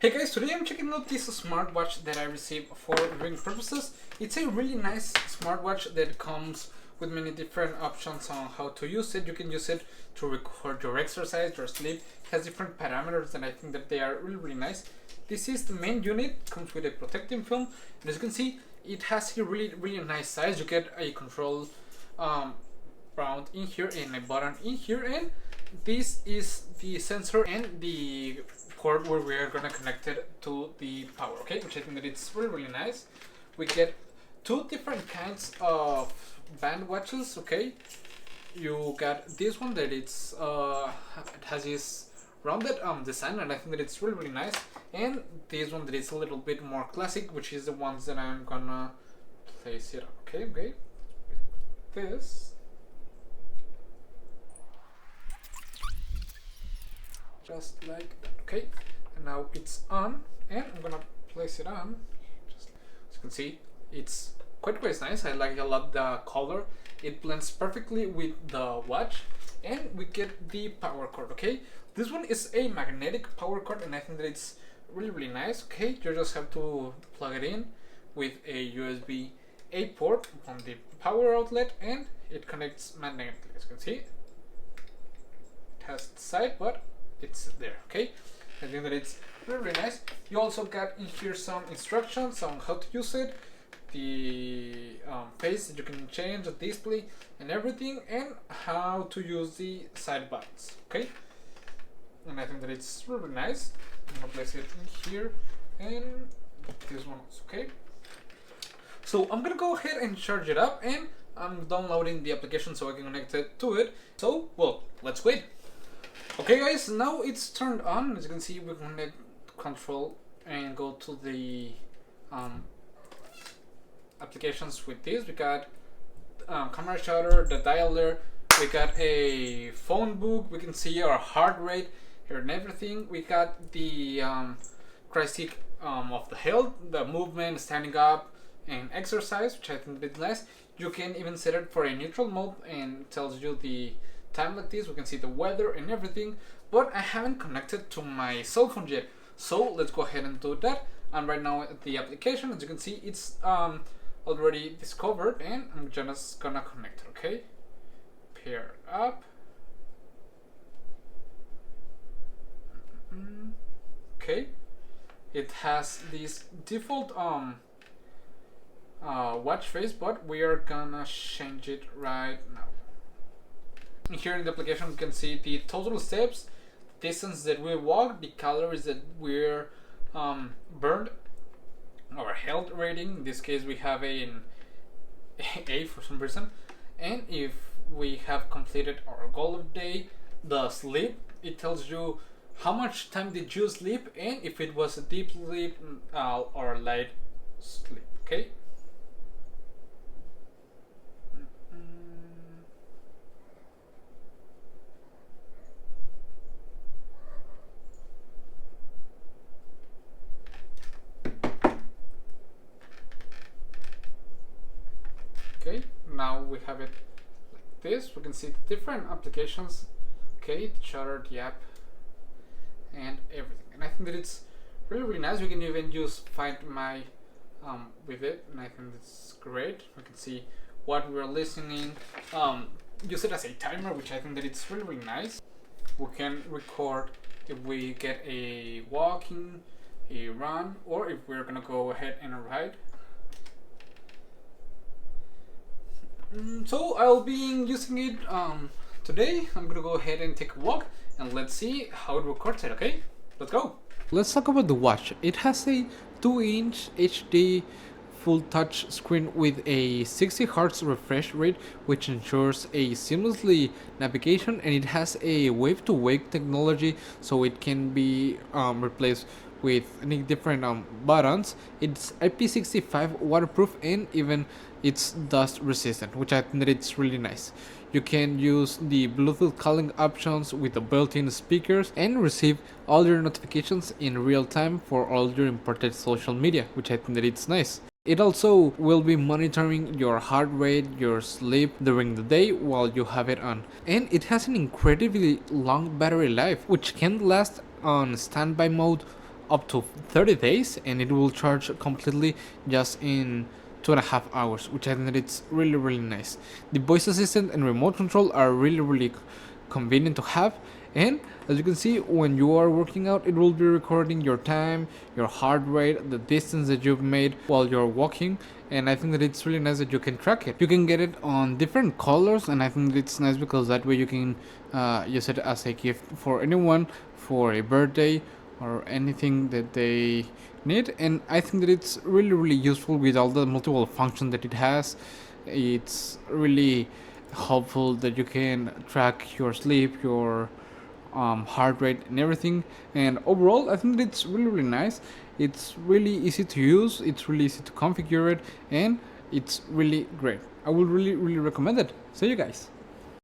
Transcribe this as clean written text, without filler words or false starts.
Hey guys, today I'm checking out this smartwatch that I received for viewing purposes. It's a really nice smartwatch that comes with many different options on how to use it. You can use it to record your exercise, your sleep. It has different parameters and I think that they are really nice. This is the main unit, comes with a protective film. And as you can see, it has a really nice size. You get a control round in here and a button in here, and this is the sensor and the cord where we are gonna connect it to the power, okay, which I think that it's really nice. We get two different kinds of band watches, okay. You got this one that it has this rounded design, and I think that it's really nice, and this one that is a little bit more classic, which is the ones that I'm gonna place it up, okay. This just like that, okay, and now it's on, and I'm gonna place it on. Just as you can see, it's quite nice. I like a lot the color. It blends perfectly with the watch, and we get the power cord, okay. This one is a magnetic power cord, and I think that it's really nice, okay. You just have to plug it in with a USB-A port on the power outlet, and it connects magnetically. As you can see, it has the side, but it's there, okay. I think that it's really nice. You also got in here some instructions on how to use it, the pace that you can change, the display and everything, and how to use the side buttons, okay. And I think that it's really nice. I'm gonna place it in here and this one also, okay. So I'm gonna go ahead and charge it up, and I'm downloading the application so I can connect it to it. So, well, let's wait. Okay guys, now it's turned on. As you can see, we can connect control and go to the applications with this. We got camera shutter, the dialer, we got a phone book, we can see our heart rate here and everything. We got the characteristic of the health, the movement, standing up and exercise, which I think is nice. You can even set it for a neutral mode and it tells you the time like this. We can see the weather and everything, but I haven't connected to my cell phone yet, so let's go ahead and do that. And right now at the application, as you can see, it's already discovered, and I'm just gonna connect it, okay. Pair up. Okay, it has this default watch face, but we are gonna change it right now. Here in the application, you can see the total steps, distance that we walked, the calories that we're burned, our health rating. In this case, we have an A for some reason, and if we have completed our goal of the day, the sleep. It tells you how much time did you sleep, and if it was a deep sleep or light sleep, okay. Okay, now we have it like this. We can see the different applications, okay, the shutter, the app, and everything. And I think that it's really nice. We can even use Find My with it, and I think it's great. We can see what we're listening. Use it as a timer, which I think that it's really nice. We can record if we get a walking, a run, or if we're gonna go ahead and ride. So I'll be using it today. I'm gonna go ahead and take a walk, and let's see how it records it, okay? Let's go! Let's talk about the watch. It has a 2-inch HD full touch screen with a 60 Hz refresh rate, which ensures a seamlessly navigation, and it has a wave-to-wake technology, so it can be replaced with any different buttons. It's IP65 waterproof, and even it's dust resistant, which I think that it's really nice. You can use the Bluetooth calling options with the built-in speakers and receive all your notifications in real time for all your imported social media, which I think that it's nice. It also will be monitoring your heart rate, your sleep during the day while you have it on. And it has an incredibly long battery life, which can last on standby mode up to 30 days, and it will charge completely just in 2.5 hours, which I think that it's really nice. The voice assistant and remote control are really convenient to have, and as you can see, when you are working out, it will be recording your time, your heart rate, the distance that you've made while you're walking, and I think that it's really nice that you can track it. You can get it on different colors, and I think it's nice because that way you can use it as a gift for anyone, for a birthday or anything that they need. And I think that it's really useful with all the multiple functions that it has. It's really helpful that you can track your sleep, your heart rate and everything. And overall, I think that it's really nice. It's really easy to use, it's really easy to configure it, and it's really great. I would really recommend it. See you guys.